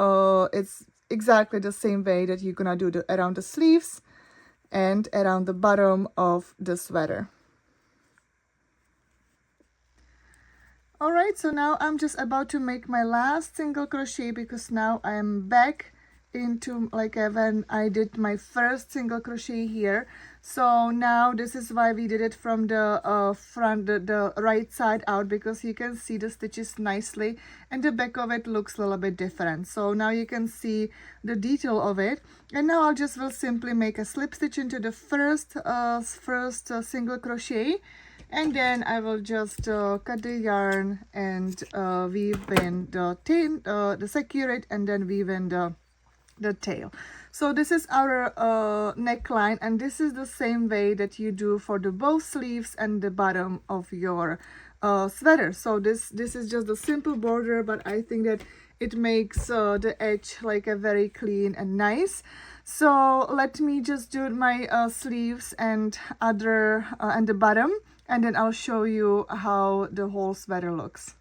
Speaker 1: it's exactly the same way that you're gonna do around the sleeves and around the bottom of the sweater. All right, so now I'm just about to make my last single crochet, because now I'm back into like when I did my first single crochet here. So now this is why we did it from the front, the right side out, because you can see the stitches nicely and the back of it looks a little bit different. So now you can see the detail of it. And now I'll just will simply make a slip stitch into the first single crochet, and then I will just cut the yarn and weave in the tail, the secure it, and then weave in the tail. So this is our neckline, and this is the same way that you do for the both sleeves and the bottom of your sweater. So this is just a simple border, but I think that it makes the edge like a very clean and nice. So let me just do my sleeves and other and the bottom, and then I'll show you how the whole sweater looks.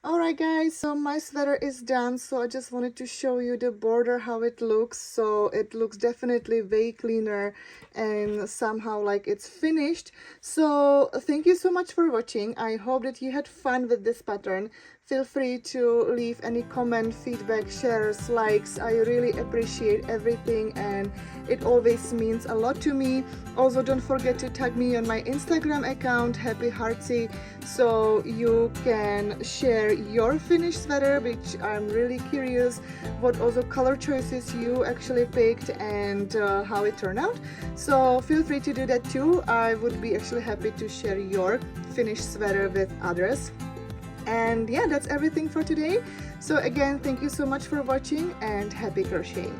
Speaker 1: Alright guys, so my sweater is done. So I just wanted to show you the border, how it looks. So it looks definitely way cleaner and somehow like it's finished. So thank you so much for watching. I hope that you had fun with this pattern. Feel free to leave any comment, feedback, shares, likes. I really appreciate everything, and it always means a lot to me. Also, don't forget to tag me on my Instagram account, Happy Heartsy, so you can share your finished sweater, which I'm really curious what also color choices you actually picked and how it turned out. So feel free to do that too. I would be actually happy to share your finished sweater with others. And yeah, that's everything for today. So again, thank you so much for watching, and happy crocheting.